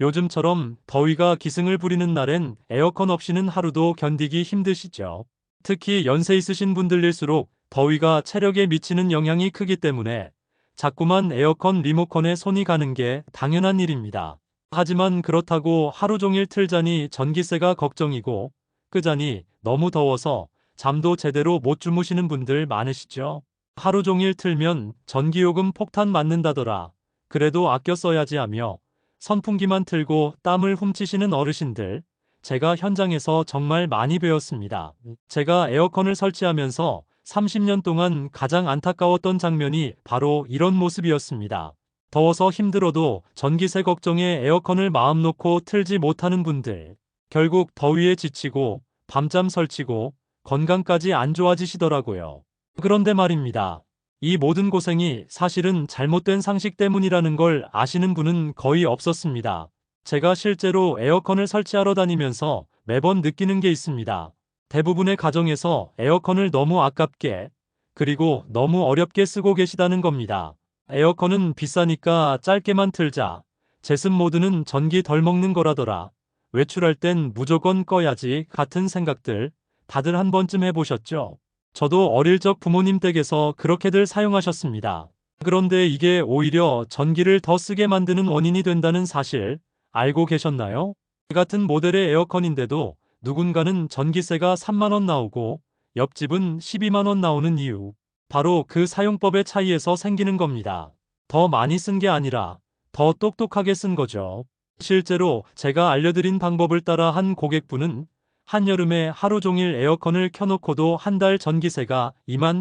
요즘처럼 더위가 기승을 부리는 날엔 에어컨 없이는 하루도 견디기 힘드시죠. 특히 연세 있으신 분들일수록 더위가 체력에 미치는 영향이 크기 때문에 자꾸만 에어컨 리모컨에 손이 가는 게 당연한 일입니다. 하지만 그렇다고 하루 종일 틀자니 전기세가 걱정이고 끄자니 너무 더워서 잠도 제대로 못 주무시는 분들 많으시죠. 하루 종일 틀면 전기요금 폭탄 맞는다더라. 그래도 아껴 써야지 하며 선풍기만 틀고 땀을 훔치시는 어르신들, 제가 현장에서 정말 많이 배웠습니다. 제가 에어컨을 설치하면서 30년 동안 가장 안타까웠던 장면이 바로 이런 모습이었습니다. 더워서 힘들어도 전기세 걱정에 에어컨을 마음 놓고 틀지 못하는 분들, 결국 더위에 지치고 밤잠 설치고 건강까지 안 좋아지시더라고요. 그런데 말입니다. 이 모든 고생이 사실은 잘못된 상식 때문이라는 걸 아시는 분은 거의 없었습니다. 제가 실제로 에어컨을 설치하러 다니면서 매번 느끼는 게 있습니다. 대부분의 가정에서 에어컨을 너무 아깝게, 그리고 너무 어렵게 쓰고 계시다는 겁니다. 에어컨은 비싸니까 짧게만 틀자. 제습 모드는 전기 덜 먹는 거라더라. 외출할 땐 무조건 꺼야지 같은 생각들 다들 한 번쯤 해보셨죠? 저도 어릴 적 부모님 댁에서 그렇게들 사용하셨습니다. 그런데 이게 오히려 전기를 더 쓰게 만드는 원인이 된다는 사실 알고 계셨나요? 같은 모델의 에어컨인데도 누군가는 전기세가 3만 원 나오고 옆집은 12만 원 나오는 이유. 바로 그 사용법의 차이에서 생기는 겁니다. 더 많이 쓴 게 아니라 더 똑똑하게 쓴 거죠. 실제로 제가 알려드린 방법을 따라 한 고객분은 한여름에 하루 종일 에어컨을 켜놓고도 한 달 전기세가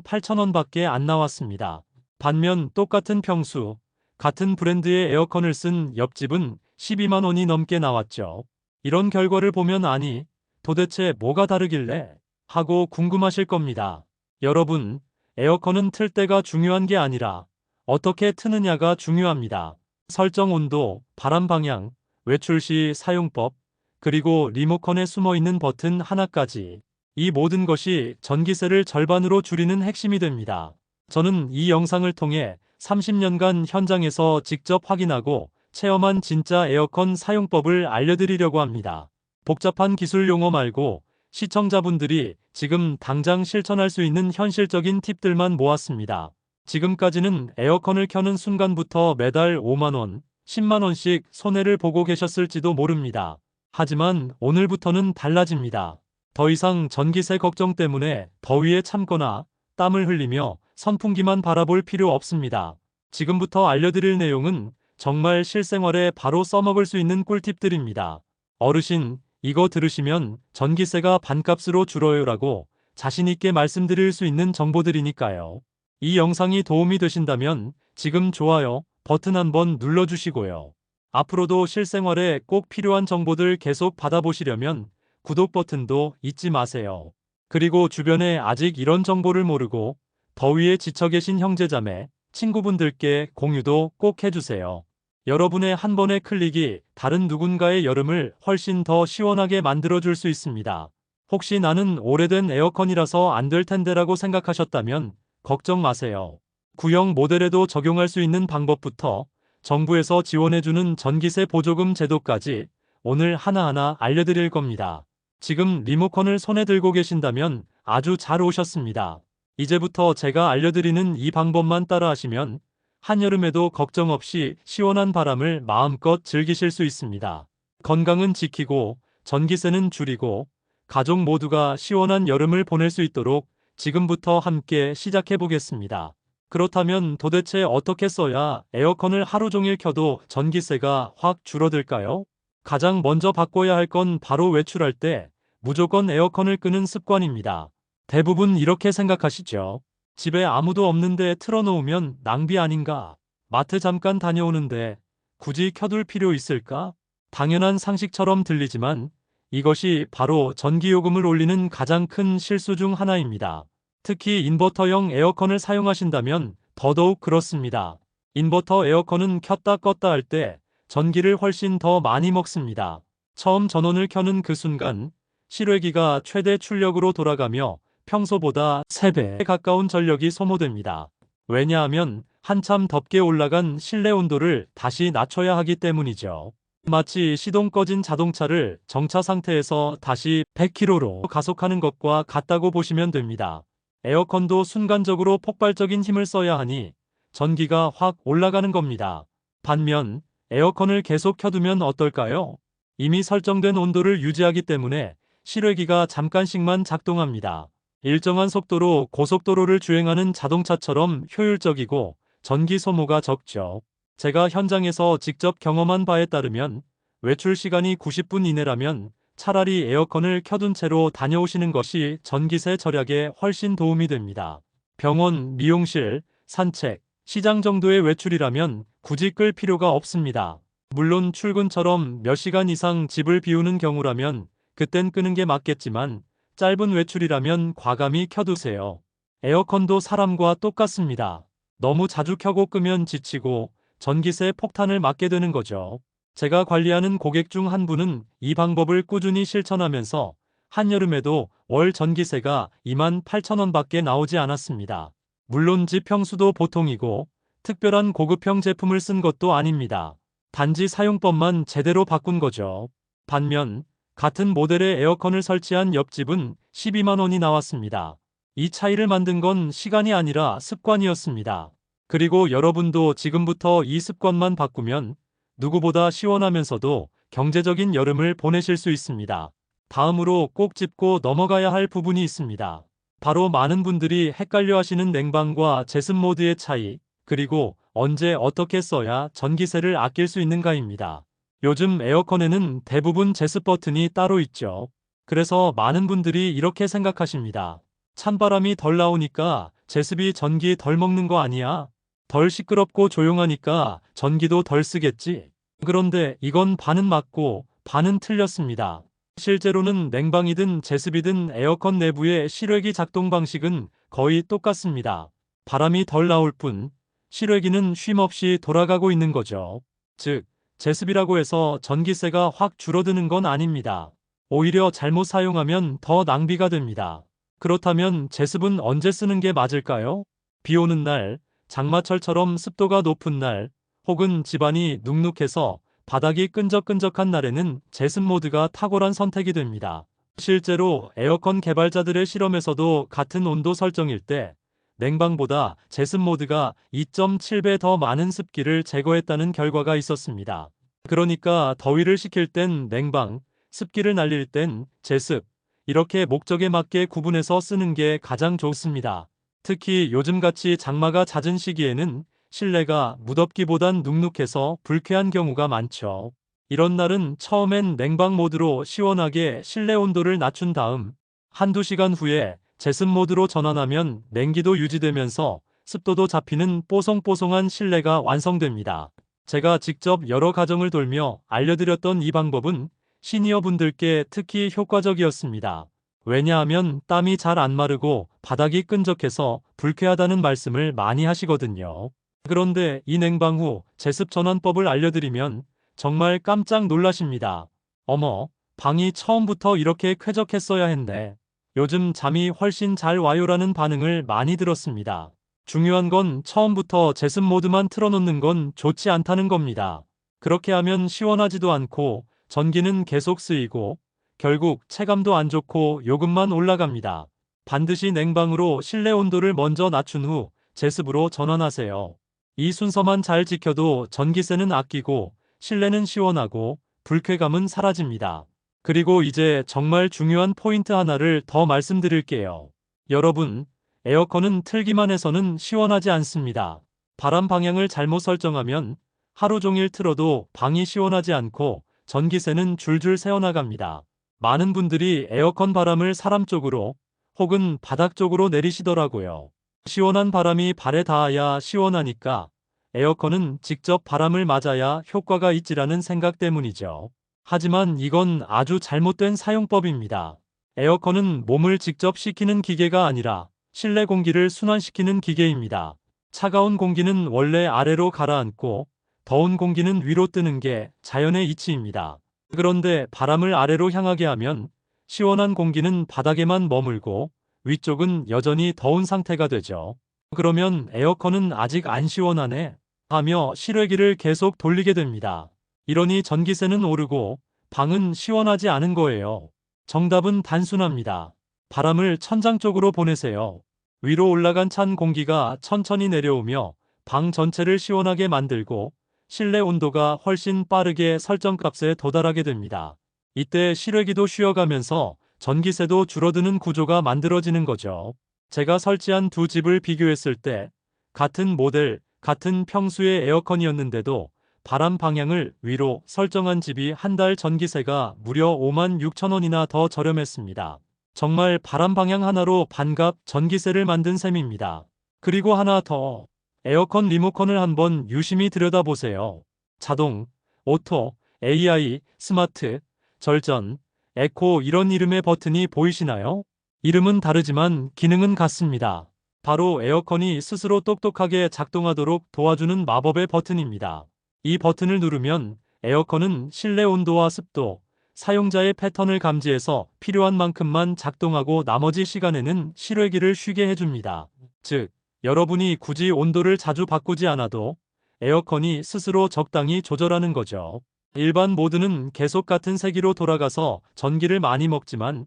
28,000원밖에 안 나왔습니다. 반면 똑같은 평수, 같은 브랜드의 에어컨을 쓴 옆집은 12만 원이 넘게 나왔죠. 이런 결과를 보면 아니, 도대체 뭐가 다르길래? 하고 궁금하실 겁니다. 여러분, 에어컨은 틀 때가 중요한 게 아니라 어떻게 트느냐가 중요합니다. 설정 온도, 바람 방향, 외출 시 사용법, 그리고 리모컨에 숨어있는 버튼 하나까지 이 모든 것이 전기세를 절반으로 줄이는 핵심이 됩니다. 저는 이 영상을 통해 30년간 현장에서 직접 확인하고 체험한 진짜 에어컨 사용법을 알려드리려고 합니다. 복잡한 기술 용어 말고 시청자분들이 지금 당장 실천할 수 있는 현실적인 팁들만 모았습니다. 지금까지는 에어컨을 켜는 순간부터 매달 5만 원, 10만 원씩 손해를 보고 계셨을지도 모릅니다. 하지만 오늘부터는 달라집니다. 더 이상 전기세 걱정 때문에 더위에 참거나 땀을 흘리며 선풍기만 바라볼 필요 없습니다. 지금부터 알려드릴 내용은 정말 실생활에 바로 써먹을 수 있는 꿀팁들입니다. 어르신, 이거 들으시면 전기세가 반값으로 줄어요라고 자신있게 말씀드릴 수 있는 정보들이니까요. 이 영상이 도움이 되신다면 지금 좋아요 버튼 한번 눌러주시고요. 앞으로도 실생활에 꼭 필요한 정보들 계속 받아보시려면 구독 버튼도 잊지 마세요. 그리고 주변에 아직 이런 정보를 모르고 더위에 지쳐 계신 형제자매, 친구분들께 공유도 꼭 해주세요. 여러분의 한 번의 클릭이 다른 누군가의 여름을 훨씬 더 시원하게 만들어줄 수 있습니다. 혹시 나는 오래된 에어컨이라서 안 될 텐데라고 생각하셨다면 걱정 마세요. 구형 모델에도 적용할 수 있는 방법부터 정부에서 지원해주는 전기세 보조금 제도까지 오늘 하나하나 알려드릴 겁니다. 지금 리모컨을 손에 들고 계신다면 아주 잘 오셨습니다. 이제부터 제가 알려드리는 이 방법만 따라하시면 한여름에도 걱정 없이 시원한 바람을 마음껏 즐기실 수 있습니다. 건강은 지키고 전기세는 줄이고 가족 모두가 시원한 여름을 보낼 수 있도록 지금부터 함께 시작해 보겠습니다. 그렇다면 도대체 어떻게 써야 에어컨을 하루 종일 켜도 전기세가 확 줄어들까요? 가장 먼저 바꿔야 할 건 바로 외출할 때 무조건 에어컨을 끄는 습관입니다. 대부분 이렇게 생각하시죠. 집에 아무도 없는데 틀어놓으면 낭비 아닌가? 마트 잠깐 다녀오는데 굳이 켜둘 필요 있을까? 당연한 상식처럼 들리지만 이것이 바로 전기요금을 올리는 가장 큰 실수 중 하나입니다. 특히 인버터형 에어컨을 사용하신다면 더더욱 그렇습니다. 인버터 에어컨은 켰다 껐다 할 때 전기를 훨씬 더 많이 먹습니다. 처음 전원을 켜는 그 순간 실외기가 최대 출력으로 돌아가며 평소보다 3배에 가까운 전력이 소모됩니다. 왜냐하면 한참 덥게 올라간 실내 온도를 다시 낮춰야 하기 때문이죠. 마치 시동 꺼진 자동차를 정차 상태에서 다시 100km로 가속하는 것과 같다고 보시면 됩니다. 에어컨도 순간적으로 폭발적인 힘을 써야 하니 전기가 확 올라가는 겁니다. 반면 에어컨을 계속 켜두면 어떨까요? 이미 설정된 온도를 유지하기 때문에 실외기가 잠깐씩만 작동합니다. 일정한 속도로 고속도로를 주행하는 자동차처럼 효율적이고 전기 소모가 적죠. 제가 현장에서 직접 경험한 바에 따르면 외출 시간이 90분 이내라면 차라리 에어컨을 켜둔 채로 다녀오시는 것이 전기세 절약에 훨씬 도움이 됩니다. 병원, 미용실, 산책, 시장 정도의 외출이라면 굳이 끌 필요가 없습니다. 물론 출근처럼 몇 시간 이상 집을 비우는 경우라면 그땐 끄는 게 맞겠지만 짧은 외출이라면 과감히 켜두세요. 에어컨도 사람과 똑같습니다. 너무 자주 켜고 끄면 지치고 전기세 폭탄을 맞게 되는 거죠. 제가 관리하는 고객 중 한 분은 이 방법을 꾸준히 실천하면서 한여름에도 월 전기세가 28,000원밖에 나오지 않았습니다. 물론 집 평수도 보통이고 특별한 고급형 제품을 쓴 것도 아닙니다. 단지 사용법만 제대로 바꾼 거죠. 반면 같은 모델의 에어컨을 설치한 옆집은 12만 원이 나왔습니다. 이 차이를 만든 건 시간이 아니라 습관이었습니다. 그리고 여러분도 지금부터 이 습관만 바꾸면 누구보다 시원하면서도 경제적인 여름을 보내실 수 있습니다. 다음으로 꼭 짚고 넘어가야 할 부분이 있습니다. 바로 많은 분들이 헷갈려 하시는 냉방과 제습 모드의 차이, 그리고 언제 어떻게 써야 전기세를 아낄 수 있는가입니다. 요즘 에어컨에는 대부분 제습 버튼이 따로 있죠. 그래서 많은 분들이 이렇게 생각하십니다. 찬바람이 덜 나오니까 제습이 전기 덜 먹는 거 아니야? 덜 시끄럽고 조용하니까 전기도 덜 쓰겠지? 그런데 이건 반은 맞고 반은 틀렸습니다. 실제로는 냉방이든 제습이든 에어컨 내부의 실외기 작동 방식은 거의 똑같습니다. 바람이 덜 나올 뿐 실외기는 쉼없이 돌아가고 있는 거죠. 즉, 제습이라고 해서 전기세가 확 줄어드는 건 아닙니다. 오히려 잘못 사용하면 더 낭비가 됩니다. 그렇다면 제습은 언제 쓰는 게 맞을까요? 비 오는 날, 장마철처럼 습도가 높은 날, 혹은 집안이 눅눅해서 바닥이 끈적끈적한 날에는 제습 모드가 탁월한 선택이 됩니다. 실제로 에어컨 개발자들의 실험에서도 같은 온도 설정일 때 냉방보다 제습 모드가 2.7배 더 많은 습기를 제거했다는 결과가 있었습니다. 그러니까 더위를 식힐 땐 냉방, 습기를 날릴 땐 제습, 이렇게 목적에 맞게 구분해서 쓰는 게 가장 좋습니다. 특히 요즘같이 장마가 잦은 시기에는 실내가 무덥기보단 눅눅해서 불쾌한 경우가 많죠. 이런 날은 처음엔 냉방 모드로 시원하게 실내 온도를 낮춘 다음 한두 시간 후에 제습 모드로 전환하면 냉기도 유지되면서 습도도 잡히는 뽀송뽀송한 실내가 완성됩니다. 제가 직접 여러 가정을 돌며 알려드렸던 이 방법은 시니어 분들께 특히 효과적이었습니다. 왜냐하면 땀이 잘 안 마르고 바닥이 끈적해서 불쾌하다는 말씀을 많이 하시거든요. 그런데 이 냉방 후 제습 전환법을 알려드리면 정말 깜짝 놀라십니다. 어머, 방이 처음부터 이렇게 쾌적했어야 했네. 요즘 잠이 훨씬 잘 와요라는 반응을 많이 들었습니다. 중요한 건 처음부터 제습 모드만 틀어놓는 건 좋지 않다는 겁니다. 그렇게 하면 시원하지도 않고 전기는 계속 쓰이고 결국 체감도 안 좋고 요금만 올라갑니다. 반드시 냉방으로 실내 온도를 먼저 낮춘 후 제습으로 전환하세요. 이 순서만 잘 지켜도 전기세는 아끼고 실내는 시원하고 불쾌감은 사라집니다. 그리고 이제 정말 중요한 포인트 하나를 더 말씀드릴게요. 여러분, 에어컨은 틀기만 해서는 시원하지 않습니다. 바람 방향을 잘못 설정하면 하루 종일 틀어도 방이 시원하지 않고 전기세는 줄줄 새어나갑니다. 많은 분들이 에어컨 바람을 사람 쪽으로 혹은 바닥 쪽으로 내리시더라고요. 시원한 바람이 발에 닿아야 시원하니까 에어컨은 직접 바람을 맞아야 효과가 있지라는 생각 때문이죠. 하지만 이건 아주 잘못된 사용법입니다. 에어컨은 몸을 직접 식히는 기계가 아니라 실내 공기를 순환시키는 기계입니다. 차가운 공기는 원래 아래로 가라앉고 더운 공기는 위로 뜨는 게 자연의 이치입니다. 그런데 바람을 아래로 향하게 하면 시원한 공기는 바닥에만 머물고 위쪽은 여전히 더운 상태가 되죠. 그러면 에어컨은 아직 안 시원하네 하며 실외기를 계속 돌리게 됩니다. 이러니 전기세는 오르고 방은 시원하지 않은 거예요. 정답은 단순합니다. 바람을 천장 쪽으로 보내세요. 위로 올라간 찬 공기가 천천히 내려오며 방 전체를 시원하게 만들고 실내 온도가 훨씬 빠르게 설정값에 도달하게 됩니다. 이때 실외기도 쉬어가면서 전기세도 줄어드는 구조가 만들어지는 거죠. 제가 설치한 두 집을 비교했을 때 같은 모델, 같은 평수의 에어컨이었는데도 바람 방향을 위로 설정한 집이 한 달 전기세가 무려 5만 6천 원이나 더 저렴했습니다. 정말 바람 방향 하나로 반값 전기세를 만든 셈입니다. 그리고 하나 더. 에어컨 리모컨을 한번 유심히 들여다보세요. 자동, 오토, AI, 스마트, 절전, 에코 이런 이름의 버튼이 보이시나요? 이름은 다르지만 기능은 같습니다. 바로 에어컨이 스스로 똑똑하게 작동하도록 도와주는 마법의 버튼입니다. 이 버튼을 누르면 에어컨은 실내 온도와 습도, 사용자의 패턴을 감지해서 필요한 만큼만 작동하고 나머지 시간에는 실외기를 쉬게 해줍니다. 즉, 여러분이 굳이 온도를 자주 바꾸지 않아도 에어컨이 스스로 적당히 조절하는 거죠. 일반 모드는 계속 같은 세기로 돌아가서 전기를 많이 먹지만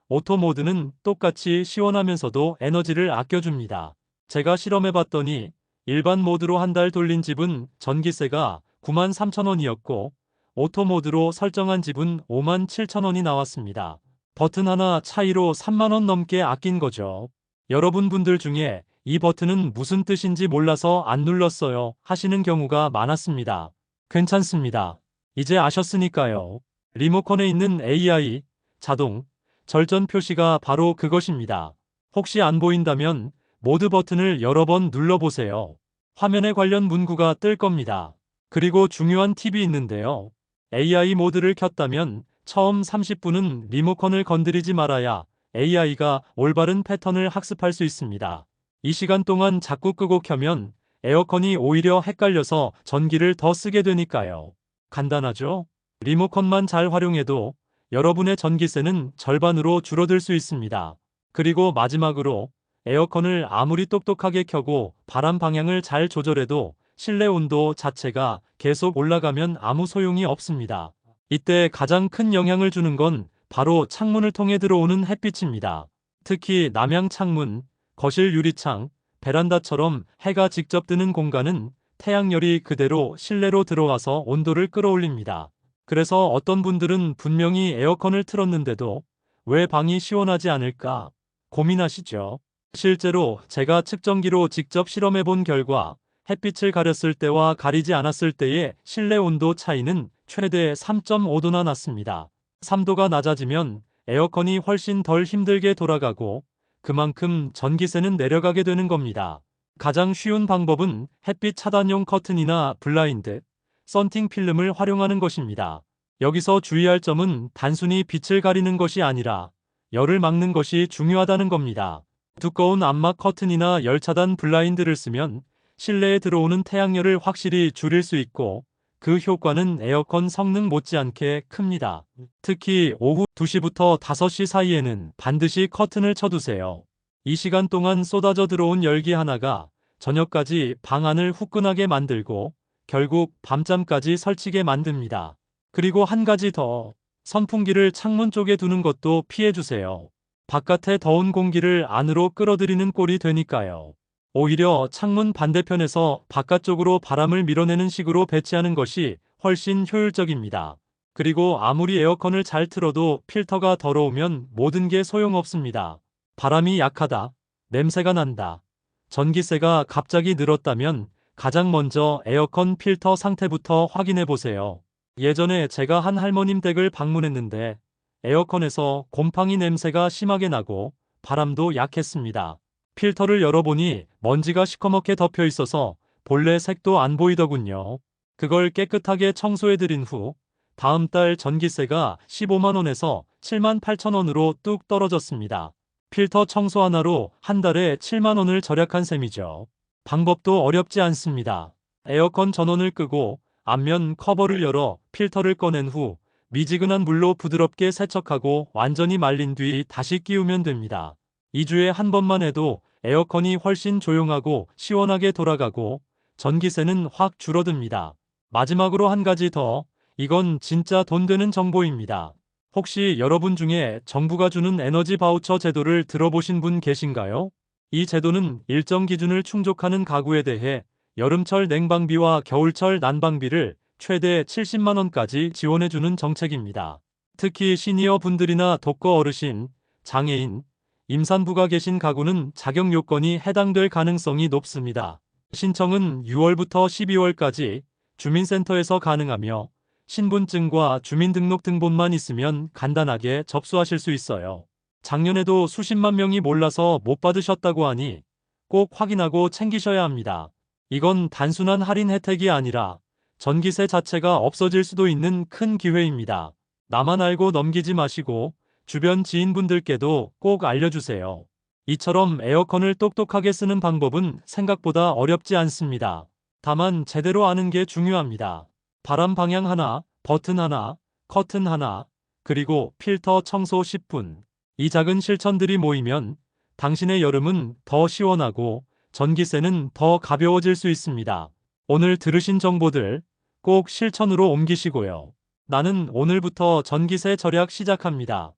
오토 모드는 똑같이 시원하면서도 에너지를 아껴줍니다. 제가 실험해봤더니 일반 모드로 한 달 돌린 집은 전기세가 9만 3천 원이었고 오토 모드로 설정한 집은 5만 7천 원이 나왔습니다. 버튼 하나 차이로 3만 원 넘게 아낀 거죠. 여러분들 중에 이 버튼은 무슨 뜻인지 몰라서 안 눌렀어요 하시는 경우가 많았습니다. 괜찮습니다. 이제 아셨으니까요. 리모컨에 있는 AI, 자동, 절전 표시가 바로 그것입니다. 혹시 안 보인다면 모드 버튼을 여러 번 눌러보세요. 화면에 관련 문구가 뜰 겁니다. 그리고 중요한 팁이 있는데요. AI 모드를 켰다면 처음 30분은 리모컨을 건드리지 말아야 AI가 올바른 패턴을 학습할 수 있습니다. 이 시간 동안 자꾸 끄고 켜면 에어컨이 오히려 헷갈려서 전기를 더 쓰게 되니까요. 간단하죠? 리모컨만 잘 활용해도 여러분의 전기세는 절반으로 줄어들 수 있습니다. 그리고 마지막으로 에어컨을 아무리 똑똑하게 켜고 바람 방향을 잘 조절해도 실내 온도 자체가 계속 올라가면 아무 소용이 없습니다. 이때 가장 큰 영향을 주는 건 바로 창문을 통해 들어오는 햇빛입니다. 특히 남향 창문, 거실 유리창, 베란다처럼 해가 직접 뜨는 공간은 태양열이 그대로 실내로 들어와서 온도를 끌어올립니다. 그래서 어떤 분들은 분명히 에어컨을 틀었는데도 왜 방이 시원하지 않을까 고민하시죠. 실제로 제가 측정기로 직접 실험해 본 결과 햇빛을 가렸을 때와 가리지 않았을 때의 실내 온도 차이는 최대 3.5도나 났습니다. 3도가 낮아지면 에어컨이 훨씬 덜 힘들게 돌아가고 그만큼 전기세는 내려가게 되는 겁니다. 가장 쉬운 방법은 햇빛 차단용 커튼이나 블라인드, 썬팅 필름을 활용하는 것입니다. 여기서 주의할 점은 단순히 빛을 가리는 것이 아니라 열을 막는 것이 중요하다는 겁니다. 두꺼운 암막 커튼이나 열 차단 블라인드를 쓰면 실내에 들어오는 태양열을 확실히 줄일 수 있고 그 효과는 에어컨 성능 못지않게 큽니다. 특히 오후 2시부터 5시 사이에는 반드시 커튼을 쳐두세요. 이 시간 동안 쏟아져 들어온 열기 하나가 저녁까지 방 안을 후끈하게 만들고 결국 밤잠까지 설치게 만듭니다. 그리고 한 가지 더, 선풍기를 창문 쪽에 두는 것도 피해주세요. 바깥의 더운 공기를 안으로 끌어들이는 꼴이 되니까요. 오히려 창문 반대편에서 바깥쪽으로 바람을 밀어내는 식으로 배치하는 것이 훨씬 효율적입니다. 그리고 아무리 에어컨을 잘 틀어도 필터가 더러우면 모든 게 소용없습니다. 바람이 약하다, 냄새가 난다, 전기세가 갑자기 늘었다면 가장 먼저 에어컨 필터 상태부터 확인해 보세요. 예전에 제가 한 할머님 댁을 방문했는데 에어컨에서 곰팡이 냄새가 심하게 나고 바람도 약했습니다. 필터를 열어보니 먼지가 시커멓게 덮여 있어서 본래 색도 안 보이더군요. 그걸 깨끗하게 청소해드린 후 다음 달 전기세가 15만 원에서 7만 8천 원으로 뚝 떨어졌습니다. 필터 청소 하나로 한 달에 7만 원을 절약한 셈이죠. 방법도 어렵지 않습니다. 에어컨 전원을 끄고 앞면 커버를 열어 필터를 꺼낸 후 미지근한 물로 부드럽게 세척하고 완전히 말린 뒤 다시 끼우면 됩니다. 2주에 한 번만 해도 에어컨이 훨씬 조용하고 시원하게 돌아가고 전기세는 확 줄어듭니다. 마지막으로 한 가지 더, 이건 진짜 돈 되는 정보입니다. 혹시 여러분 중에 정부가 주는 에너지 바우처 제도를 들어보신 분 계신가요? 이 제도는 일정 기준을 충족하는 가구에 대해 여름철 냉방비와 겨울철 난방비를 최대 70만 원까지 지원해주는 정책입니다. 특히 시니어 분들이나 독거 어르신, 장애인, 임산부가 계신 가구는 자격 요건이 해당될 가능성이 높습니다. 신청은 6월부터 12월까지 주민센터에서 가능하며 신분증과 주민등록등본만 있으면 간단하게 접수하실 수 있어요. 작년에도 수십만 명이 몰라서 못 받으셨다고 하니 꼭 확인하고 챙기셔야 합니다. 이건 단순한 할인 혜택이 아니라 전기세 자체가 없어질 수도 있는 큰 기회입니다. 나만 알고 넘기지 마시고 주변 지인분들께도 꼭 알려주세요. 이처럼 에어컨을 똑똑하게 쓰는 방법은 생각보다 어렵지 않습니다. 다만 제대로 아는 게 중요합니다. 바람 방향 하나, 버튼 하나, 커튼 하나, 그리고 필터 청소 10분. 이 작은 실천들이 모이면 당신의 여름은 더 시원하고 전기세는 더 가벼워질 수 있습니다. 오늘 들으신 정보들 꼭 실천으로 옮기시고요. 나는 오늘부터 전기세 절약 시작합니다.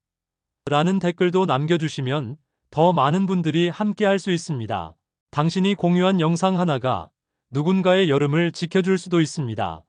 라는 댓글도 남겨주시면 더 많은 분들이 함께 할 수 있습니다. 당신이 공유한 영상 하나가 누군가의 여름을 지켜줄 수도 있습니다.